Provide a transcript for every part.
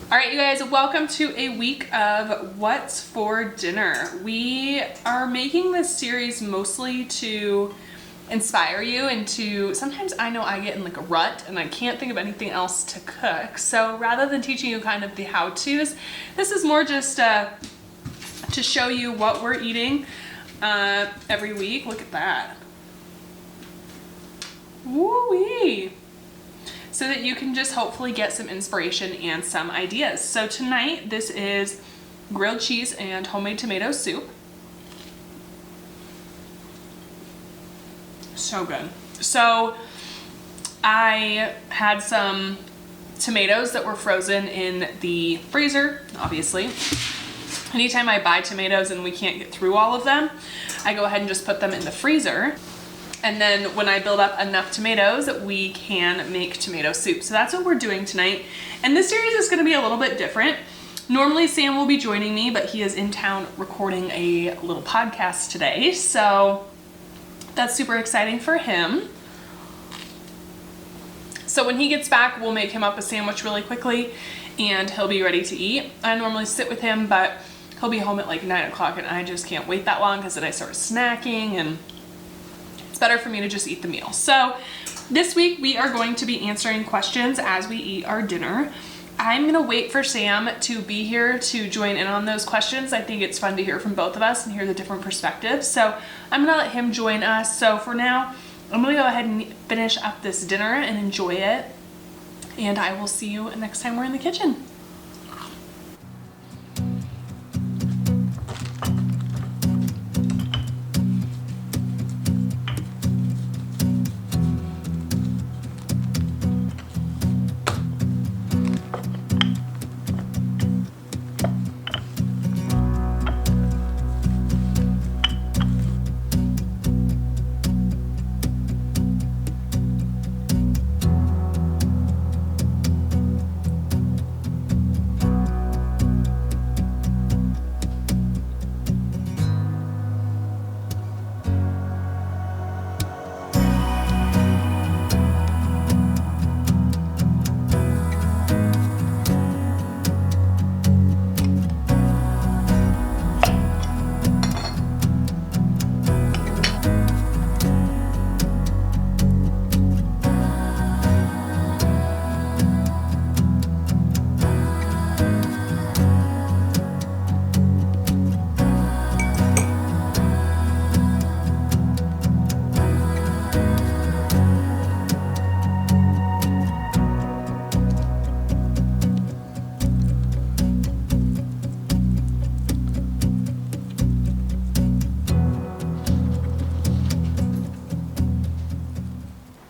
All right, you guys, welcome to a week of What's for Dinner. We are making this series mostly to inspire you and to, sometimes I know I get in like a rut and I can't think of anything else to cook. So rather than teaching you kind of the how-tos, this is more just to show you what we're eating every week. Look at that. Woo-wee. So that you can just hopefully get some inspiration and some ideas. So tonight, this is grilled cheese and homemade tomato soup. So good. So I had some tomatoes that were frozen in the freezer, obviously. Anytime I buy tomatoes and we can't get through all of them, I go ahead and just put them in the freezer. And then when I build up enough tomatoes, we can make tomato soup. So that's what we're doing tonight. And this series is gonna be a little bit different. Normally Sam will be joining me, but he is in town recording a little podcast today. So that's super exciting for him. So when he gets back, we'll make him up a sandwich really quickly and he'll be ready to eat. I normally sit with him, but he'll be home at like 9 o'clock and I just can't wait that long because then I start snacking and it's better for me to just eat the meal. So this week we are going to be answering questions as we eat our dinner. I'm gonna wait for Sam to be here to join in on those questions. I think it's fun to hear from both of us and hear the different perspectives. So I'm gonna let him join us. So for now, I'm gonna go ahead and finish up this dinner and enjoy it. And I will see you next time we're in the kitchen.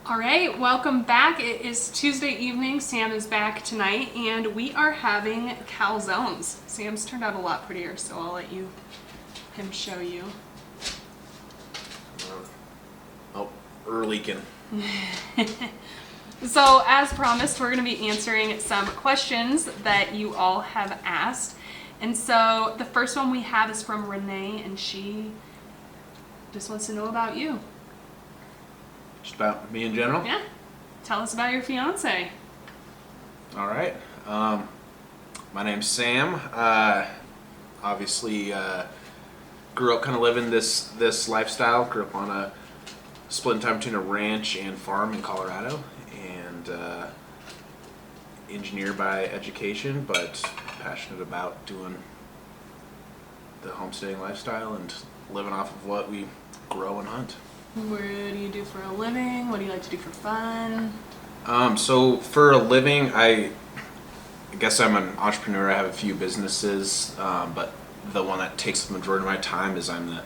All right, welcome back. It is Tuesday evening. Sam is back tonight and we are having calzones. Sam's turned out a lot prettier, so I'll let him show you. Oh, we're leaking. So as promised, we're going to be answering some questions that you all have asked. And so the first one we have is from Renee and she just wants to know about you. Just about me in general? Yeah. Tell us about your fiance. All right. My name's Sam. Obviously, grew up kind of living this lifestyle. Grew up on a split in time between a ranch and farm in Colorado, and engineer by education, but passionate about doing the homesteading lifestyle and living off of what we grow and hunt. What do you do for a living? What do you like to do for fun? So for a living, I guess I'm an entrepreneur. I have a few businesses, but the one that takes the majority of my time is I'm the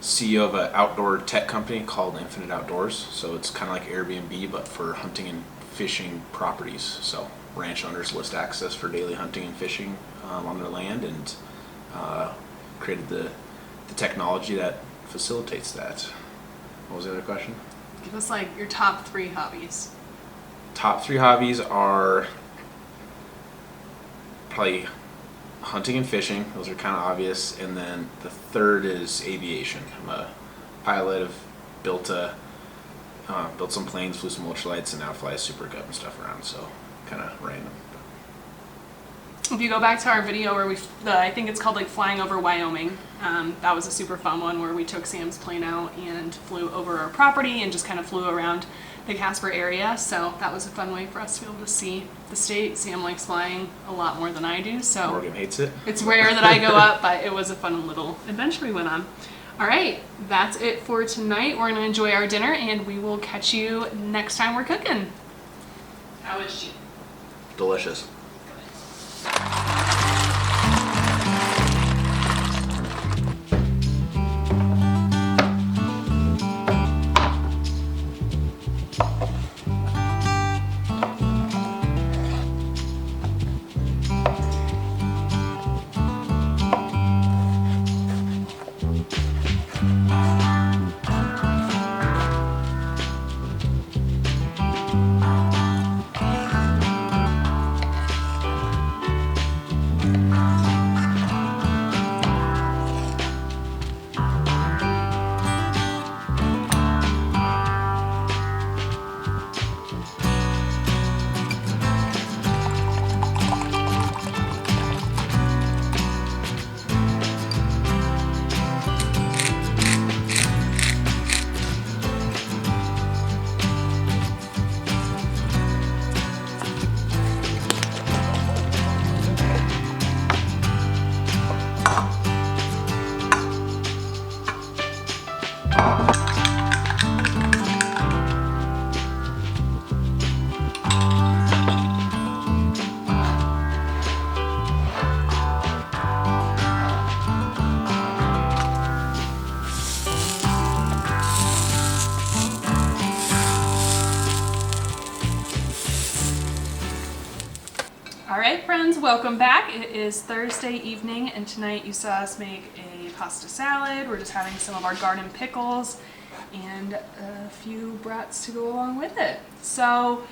CEO of an outdoor tech company called Infinite Outdoors. So it's kind of like Airbnb, but for hunting and fishing properties. So ranch owners list access for daily hunting and fishing on their land, and created the technology that facilitates that. What was the other question? Give us like your top 3 hobbies. Top 3 hobbies are probably hunting and fishing. Those are kind of obvious. And then the third is aviation. I'm a pilot. I've built some planes, flew some ultralights, and now fly a Super Cub and stuff around. So kind of random. If you go back to our video where I think it's called like Flying Over Wyoming, that was a super fun one where we took Sam's plane out and flew over our property and just kind of flew around the Casper area. So that was a fun way for us to be able to see the state. Sam likes flying a lot more than I do, so Morgan hates it. it's rare that I go up, but it was a fun little adventure we went on. All right, that's it for tonight. We're gonna enjoy our dinner and we will catch you next time we're cooking. How is she? Delicious. Alright friends, welcome back. It is Thursday evening and tonight you saw us make a pasta salad. We're just having some of our garden pickles and a few brats to go along with it. So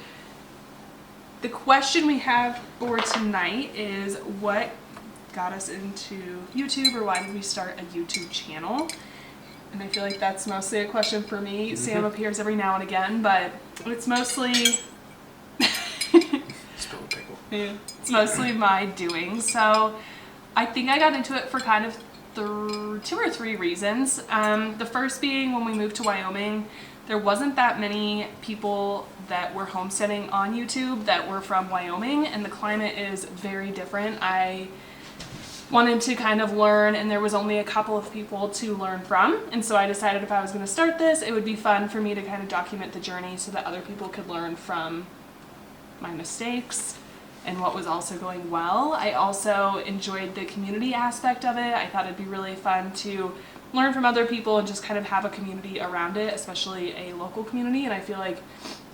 the question we have for tonight is what got us into YouTube, or why did we start a YouTube channel? And I feel like that's mostly a question for me. Sam appears every now and again, but it's mostly yeah, it's mostly my doing. So I think I got into it for kind of two or three reasons. The first being when we moved to Wyoming, there wasn't that many people that were homesteading on YouTube that were from Wyoming, and the climate is very different. I wanted to kind of learn, and there was only a couple of people to learn from, and so I decided if I was going to start this, it would be fun for me to kind of document the journey so that other people could learn from my mistakes and what was also going well. I also enjoyed the community aspect of it. I thought it'd be really fun to learn from other people and just kind of have a community around it, especially a local community. And I feel like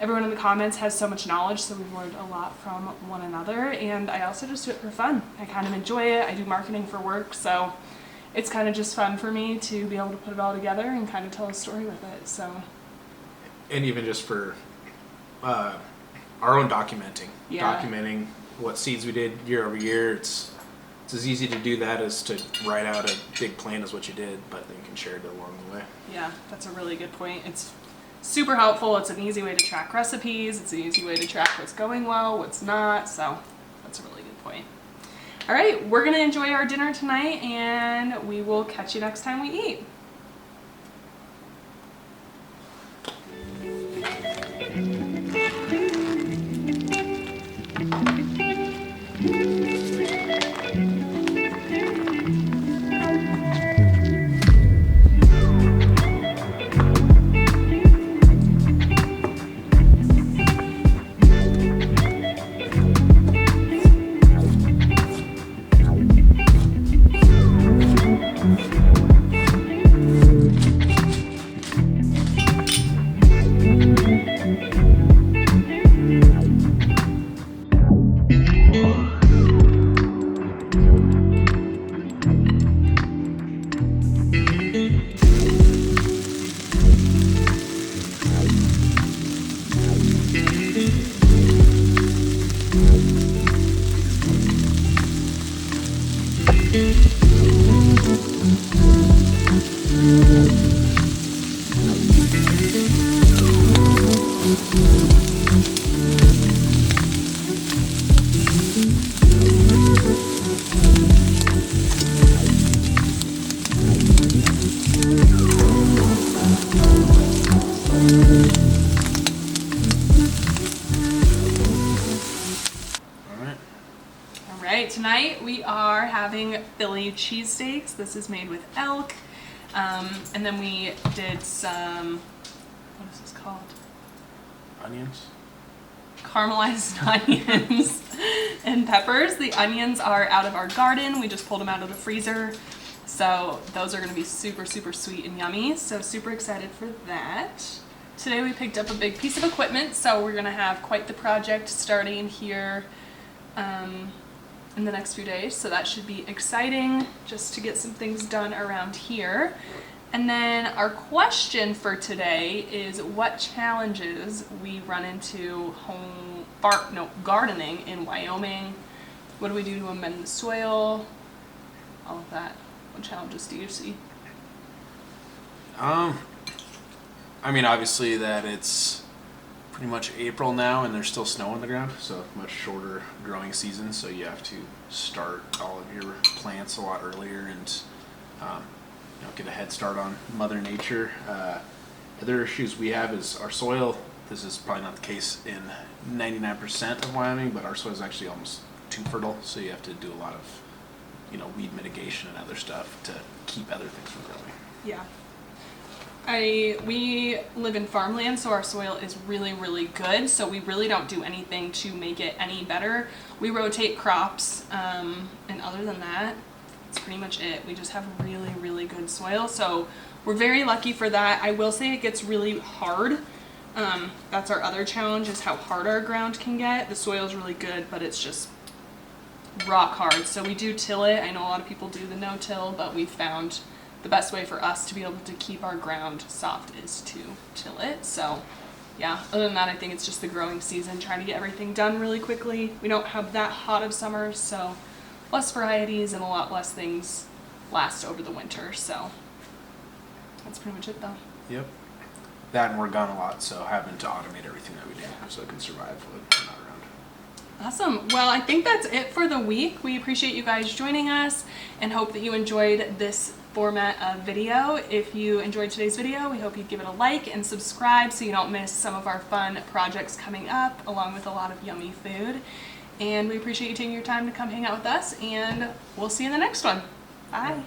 everyone in the comments has so much knowledge, so we've learned a lot from one another. And I also just do it for fun. I kind of enjoy it. I do marketing for work, so it's kind of just fun for me to be able to put it all together and kind of tell a story with it. So, and even just for our own documenting, Yeah. documenting what seeds we did year over year. It's as easy to do that as to write out a big plan as what you did, but then you can share it along the way. yeah, that's a really good point. It's super helpful. It's an easy way to track recipes. It's an easy way to track what's going well, what's not. So that's a really good point. All right, we're going to enjoy our dinner tonight, and we will catch you next time we eat. right, tonight we are having Philly cheesesteaks. This is made with elk. And then we did some, what is this called? Onions. Caramelized onions and peppers. The onions are out of our garden. We just pulled them out of the freezer. So those are going to be super, super sweet and yummy. So super excited for that. Today we picked up a big piece of equipment, so we're going to have quite the project starting here in the next few days. So that should be exciting, just to get some things done around here. And then our question for today is what challenges we run into gardening in Wyoming. What do we do to amend the soil? All of that. What challenges do you see? I mean, obviously that it's pretty much April now and there's still snow on the ground, so much shorter growing season. So you have to start all of your plants a lot earlier and get a head start on Mother Nature. Other issues we have is our soil. This is probably not the case in 99% of Wyoming, but our soil is actually almost too fertile, so you have to do a lot of weed mitigation and other stuff to keep other things from growing. Yeah. We live in farmland, so our soil is really, really good. So we really don't do anything to make it any better. We rotate crops, and other than that, that's pretty much it. We just have really, really good soil. So we're very lucky for that. I will say it gets really hard. That's our other challenge, is how hard our ground can get. The soil is really good, but it's just rock hard. So we do till it. I know a lot of people do the no-till, but we found the best way for us to be able to keep our ground soft is to till it. So yeah, other than that, I think it's just the growing season, trying to get everything done really quickly. We don't have that hot of summers, so less varieties and a lot less things last over the winter. So that's pretty much it though. Yep. That, and we're gone a lot, so having to automate everything that we do so it can survive when we're not around. Awesome. Well, I think that's it for the week. We appreciate you guys joining us and hope that you enjoyed this format of video. If you enjoyed today's video, we hope you'd give it a like and subscribe so you don't miss some of our fun projects coming up, along with a lot of yummy food. And we appreciate you taking your time to come hang out with us, and we'll see you in the next one. Bye.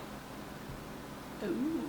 Ooh.